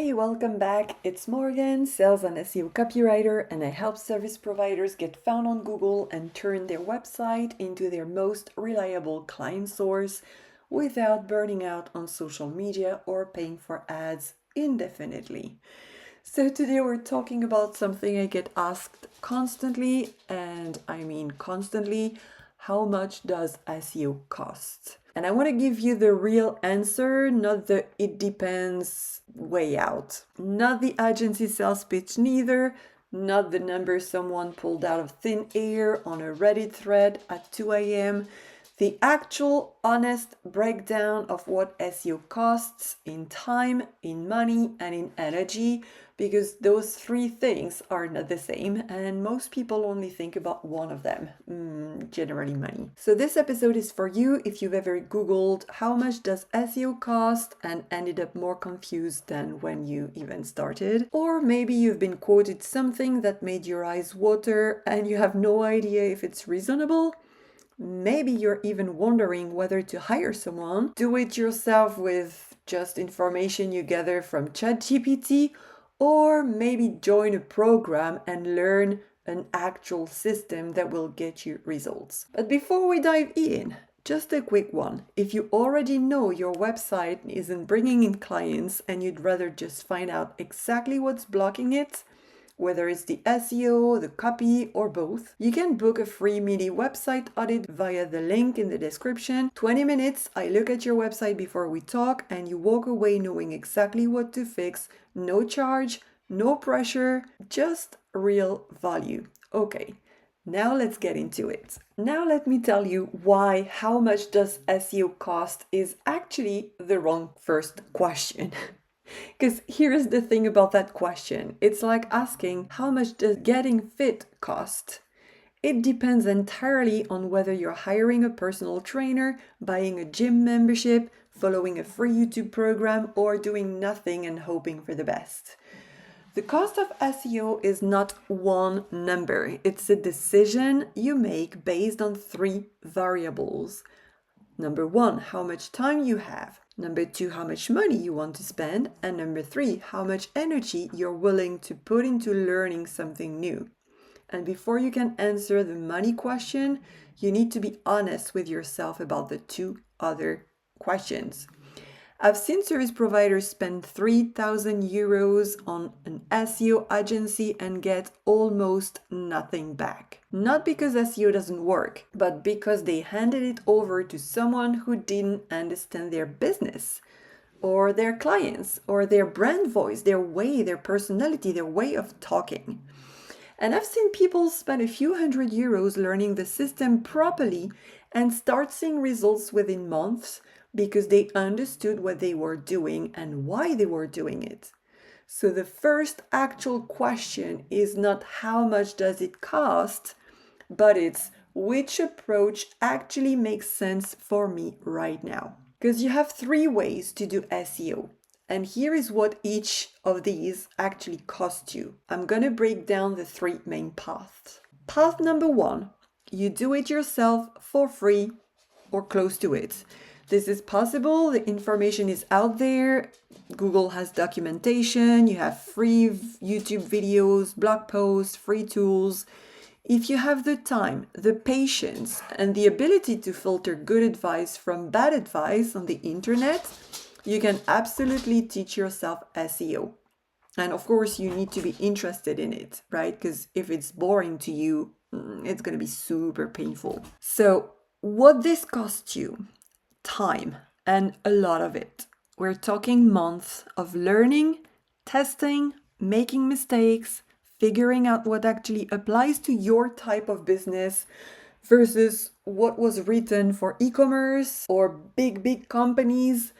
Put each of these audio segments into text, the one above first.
Hey, welcome back. It's Morgane, sales and SEO copywriter, and I help service providers get found on Google and turn their website into their most reliable client source without burning out on social media or paying for ads indefinitely. So today we're talking about something I get asked constantly, and I mean constantly. How much does SEO cost? And I want to give you the real answer, not the it depends way out. Not the agency sales pitch neither, not the number someone pulled out of thin air on a Reddit thread at 2 a.m. The actual honest breakdown of what SEO costs in time, in money, and in energy, because those three things are not the same, and most people only think about one of them, generally money. So this episode is for you if you've ever Googled how much does SEO cost and ended up more confused than when you even started. Or maybe you've been quoted something that made your eyes water and you have no idea if it's reasonable. Maybe you're even wondering whether to hire someone, do it yourself with just information you gather from ChatGPT, or maybe join a program and learn an actual system that will get you results. But before we dive in, just a quick one. If you already know your website isn't bringing in clients and you'd rather just find out exactly what's blocking it, whether it's the SEO, the copy, or both, you can book a free mini website audit via the link in the description. 20 minutes, I look at your website before we talk, and you walk away knowing exactly what to fix. No charge, no pressure, just real value. Okay, now let's get into it. Now let me tell you why how much does SEO cost is actually the wrong first question. Because here's the thing about that question. It's like asking, how much does getting fit cost? It depends entirely on whether you're hiring a personal trainer, buying a gym membership, following a free YouTube program, or doing nothing and hoping for the best. The cost of SEO is not one number. It's a decision you make based on three variables. Number one, how much time you have. Number two, how much money you want to spend. And number three, how much energy you're willing to put into learning something new. And before you can answer the money question, you need to be honest with yourself about the two other questions. I've seen service providers spend 3,000 euros on an SEO agency and get almost nothing back. Not because SEO doesn't work, but because they handed it over to someone who didn't understand their business, or their clients, or their brand voice, their way, their personality, their way of talking. And I've seen people spend a few hundred euros learning the system properly and start seeing results within months because they understood what they were doing and why they were doing it. So the first actual question is not how much does it cost, but it's which approach actually makes sense for me right now. Because you have three ways to do SEO. And here is what each of these actually costs you. I'm going to break down the three main paths. Path number one, you do it yourself for free or close to it. This is possible. The information is out there. Google has documentation. You have free YouTube videos, blog posts, free tools. If you have the time, the patience, and the ability to filter good advice from bad advice on the internet, you can absolutely teach yourself SEO. And of course, you need to be interested in it, right? Because if it's boring to you, it's going to be super painful. So what this costs you? Time, and a lot of it. We're talking months of learning, testing, making mistakes, figuring out what actually applies to your type of business versus what was written for e-commerce or big companies.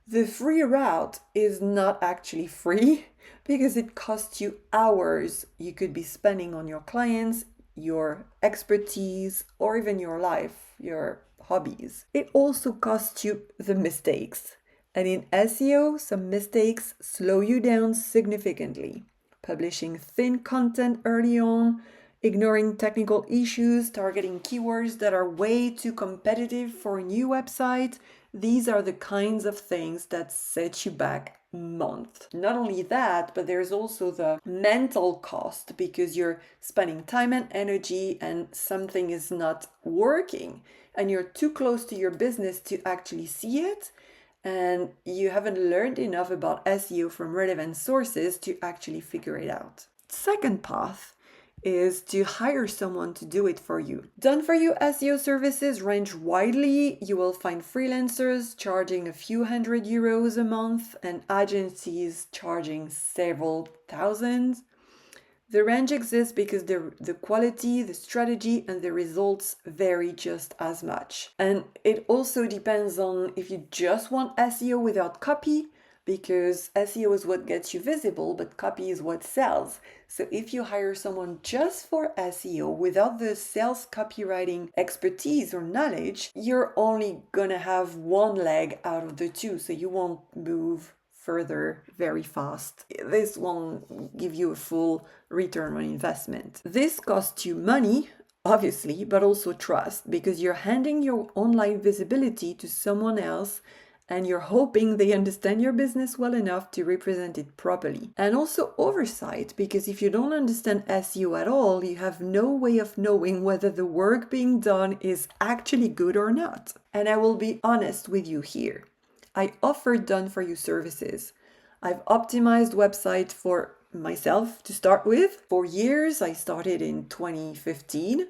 The free route is not actually free because it costs you hours you could be spending on your clients, your expertise, or even your life, your hobbies. It also costs you the mistakes. And in SEO, some mistakes slow you down significantly. Publishing thin content early on, ignoring technical issues, targeting keywords that are way too competitive for a new website. These are the kinds of things that set you back month. Not only that, but there's also the mental cost because you're spending time and energy and something is not working and you're too close to your business to actually see it. And you haven't learned enough about SEO from relevant sources to actually figure it out. Second path is to hire someone to do it for you. Done for you SEO services range widely. You will find freelancers charging a few €100 a month and agencies charging several thousands. The range exists because the quality, the strategy, and the results vary just as much. And it also depends on if you just want SEO without copy, because SEO is what gets you visible, but copy is what sells. So if you hire someone just for SEO without the sales copywriting expertise or knowledge, you're only gonna have one leg out of the two, so you won't move further very fast. This won't give you a full return on investment. This costs you money, obviously, but also trust, because you're handing your online visibility to someone else and you're hoping they understand your business well enough to represent it properly. And also oversight, because if you don't understand SEO at all, you have no way of knowing whether the work being done is actually good or not. And I will be honest with you here. I offer done-for-you services. I've optimized websites for myself to start with. For years, I started in 2015.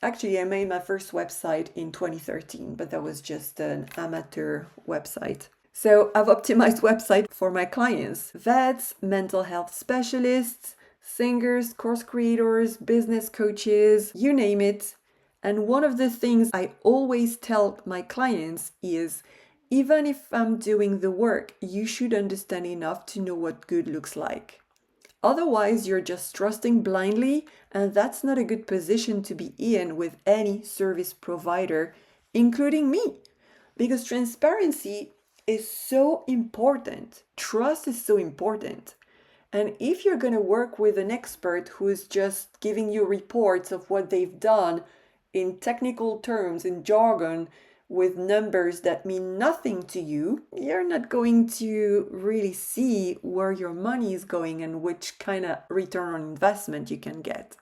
Actually, I made my first website in 2013, but that was just an amateur website. So I've optimized websites for my clients, vets, mental health specialists, singers, course creators, business coaches, you name it. And one of the things I always tell my clients is, even if I'm doing the work, you should understand enough to know what good looks like. Otherwise, you're just trusting blindly, and that's not a good position to be in with any service provider, including me, because transparency is so important. Trust is so important. And if you're going to work with an expert who is just giving you reports of what they've done in technical terms, in jargon, with numbers that mean nothing to you, you're not going to really see where your money is going and which kind of return on investment you can get.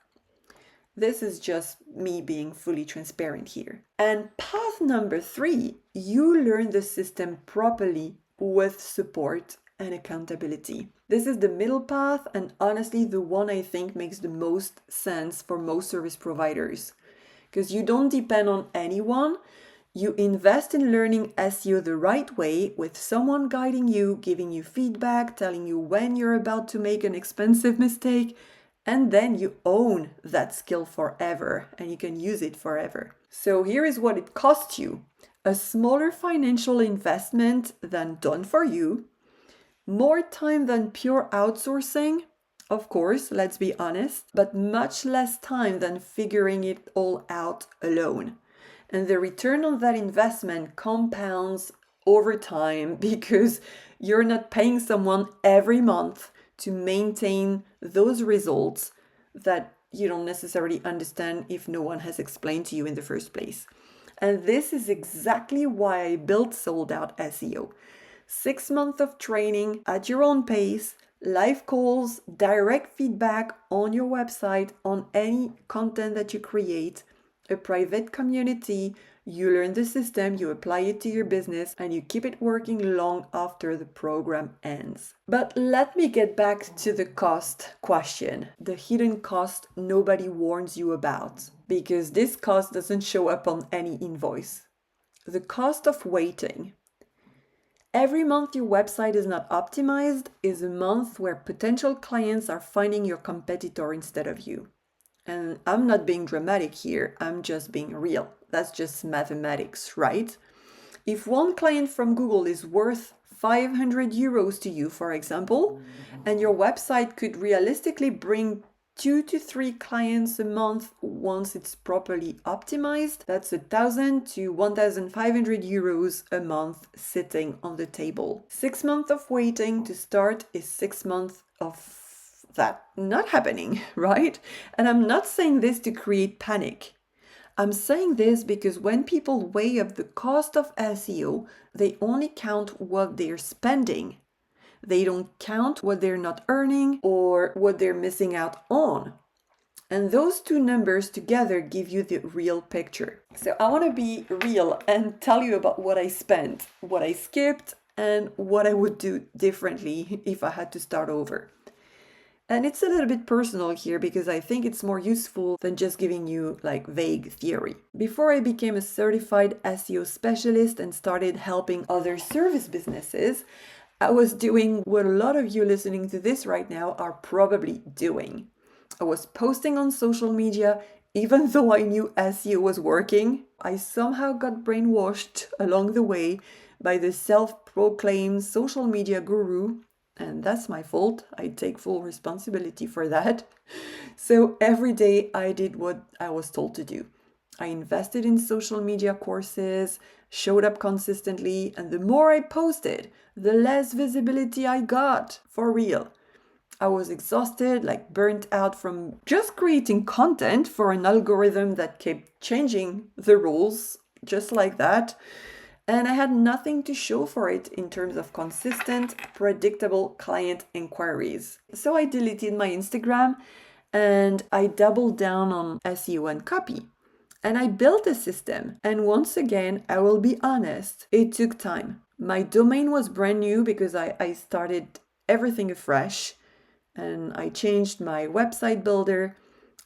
This is just me being fully transparent here. And path number 3, you learn the system properly with support and accountability. This is the middle path, and honestly the one I think makes the most sense for most service providers, because you don't depend on anyone. You invest in learning SEO the right way with someone guiding you, giving you feedback, telling you when you're about to make an expensive mistake, and then you own that skill forever and you can use it forever. So here is what it costs you. A smaller financial investment than done for you, more time than pure outsourcing, of course, let's be honest, but much less time than figuring it all out alone. And the return on that investment compounds over time because you're not paying someone every month to maintain those results that you don't necessarily understand if no one has explained to you in the first place. And this is exactly why I built Sold Out SEO. 6 months of training at your own pace, live calls, direct feedback on your website, on any content that you create, a private community, you learn the system, you apply it to your business, and you keep it working long after the program ends. But let me get back to the cost question, the hidden cost nobody warns you about, because this cost doesn't show up on any invoice. The cost of waiting. Every month your website is not optimized is a month where potential clients are finding your competitor instead of you. And I'm not being dramatic here, I'm just being real. That's just mathematics, right? If one client from Google is worth €500 to you, for example, and your website could realistically bring 2 to 3 clients a month once it's properly optimized, that's €1,000 to €1,500 a month sitting on the table. 6 months of waiting to start is 6 months of that not happening, right? And I'm not saying this to create panic. I'm saying this because when people weigh up the cost of SEO, they only count what they're spending. They don't count what they're not earning or what they're missing out on. And those two numbers together give you the real picture. So I want to be real and tell you about what I spent, what I skipped, and what I would do differently if I had to start over. And it's a little bit personal here because I think it's more useful than just giving you like vague theory. Before I became a certified SEO specialist and started helping other service businesses, I was doing what a lot of you listening to this right now are probably doing. I was posting on social media even though I knew SEO was working. I somehow got brainwashed along the way by the self-proclaimed social media guru, and that's my fault. I take full responsibility for that. So every day I did what I was told to do. I invested in social media courses, showed up consistently, and the more I posted, the less visibility I got, for real. I was exhausted, like burnt out from just creating content for an algorithm that kept changing the rules just like that. And I had nothing to show for it in terms of consistent, predictable client inquiries. So I deleted my Instagram and I doubled down on SEO and copy. And I built a system. And once again, I will be honest, it took time. My domain was brand new because I started everything afresh and I changed my website builder.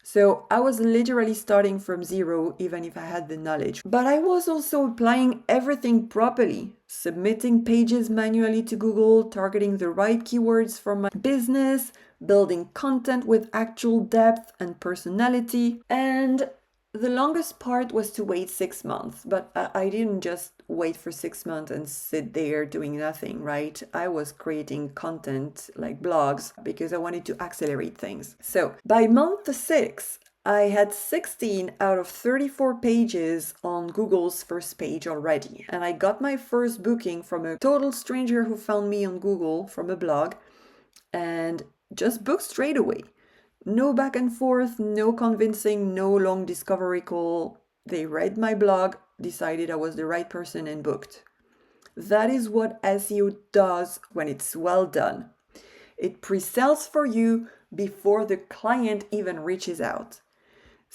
So I was literally starting from zero, even if I had the knowledge. But I was also applying everything properly, submitting pages manually to Google, targeting the right keywords for my business, building content with actual depth and personality. And the longest part was to wait 6 months, but I didn't just wait for 6 months and sit there doing nothing, right? I was creating content like blogs because I wanted to accelerate things. So by month 6, I had 16 out of 34 pages on Google's first page already. And I got my first booking from a total stranger who found me on Google from a blog and just booked straight away. No back and forth, no convincing, no long discovery call. They read my blog, decided I was the right person, and booked. That is what SEO does when it's well done. It pre-sells for you before the client even reaches out.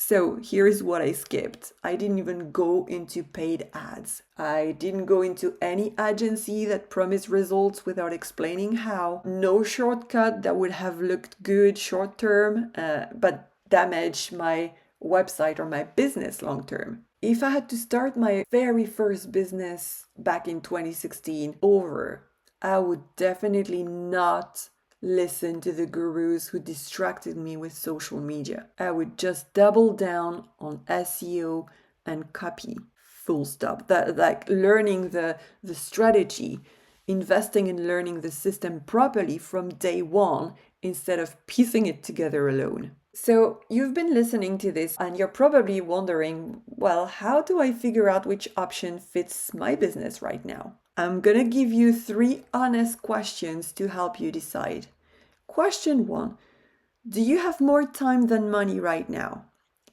So here's what I skipped. I didn't even go into paid ads. I didn't go into any agency that promised results without explaining how. No shortcut that would have looked good short term, but damaged my website or my business long term. If I had to start my very first business back in 2016 over, I would definitely not listen to the gurus who distracted me with social media. I would just double down on SEO and copy. Full stop. That like learning the strategy, investing in learning the system properly from day one instead of piecing it together alone. So you've been listening to this and you're probably wondering, well, how do I figure out which option fits my business right now? I'm gonna give you 3 honest questions to help you decide. Question 1. Do you have more time than money right now?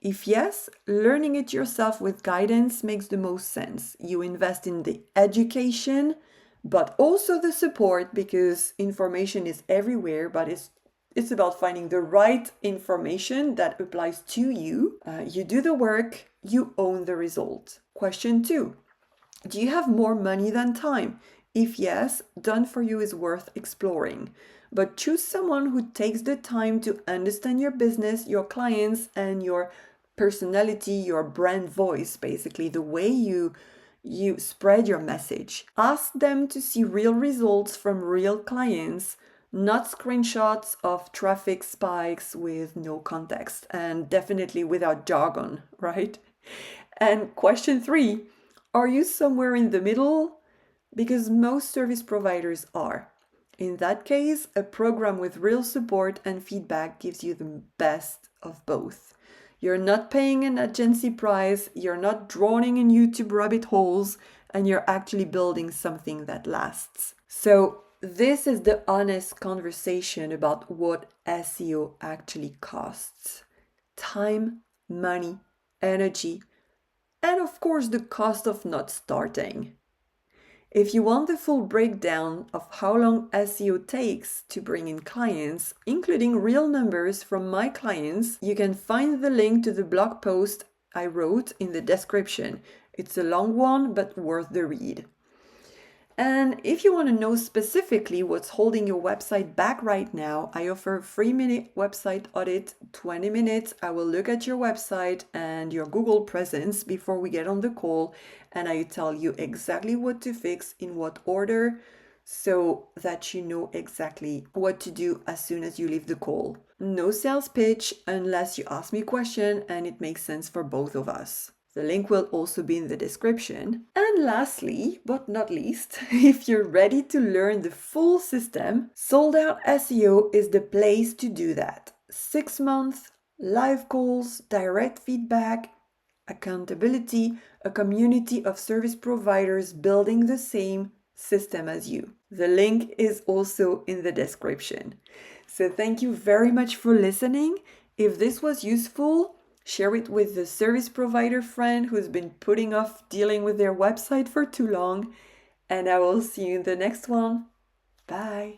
If yes, learning it yourself with guidance makes the most sense. You invest in the education, but also the support because information is everywhere, but it's about finding the right information that applies to you. You do the work, you own the result. Question 2. Do you have more money than time? If yes, done for you is worth exploring. But choose someone who takes the time to understand your business, your clients, and your personality, your brand voice, basically the way you spread your message. Ask them to see real results from real clients, not screenshots of traffic spikes with no context and definitely without jargon, right? And question 3, are you somewhere in the middle? Because most service providers are. In that case, a program with real support and feedback gives you the best of both. You're not paying an agency price, you're not drowning in YouTube rabbit holes, and you're actually building something that lasts. So this is the honest conversation about what SEO actually costs. Time, money, energy, and of course the cost of not starting. If you want the full breakdown of how long SEO takes to bring in clients, including real numbers from my clients, you can find the link to the blog post I wrote in the description. It's a long one, but worth the read. And if you want to know specifically what's holding your website back right now, I offer a 3-minute website audit, 20 minutes. I will look at your website and your Google presence before we get on the call, and I tell you exactly what to fix in what order so that you know exactly what to do as soon as you leave the call. No sales pitch unless you ask me a question and it makes sense for both of us. The link will also be in the description. And lastly, but not least, if you're ready to learn the full system, Sold Out SEO is the place to do that. 6 months, live calls, direct feedback, accountability, a community of service providers building the same system as you. The link is also in the description. So thank you very much for listening. If this was useful, share it with the service provider friend who's been putting off dealing with their website for too long. And I will see you in the next one. Bye.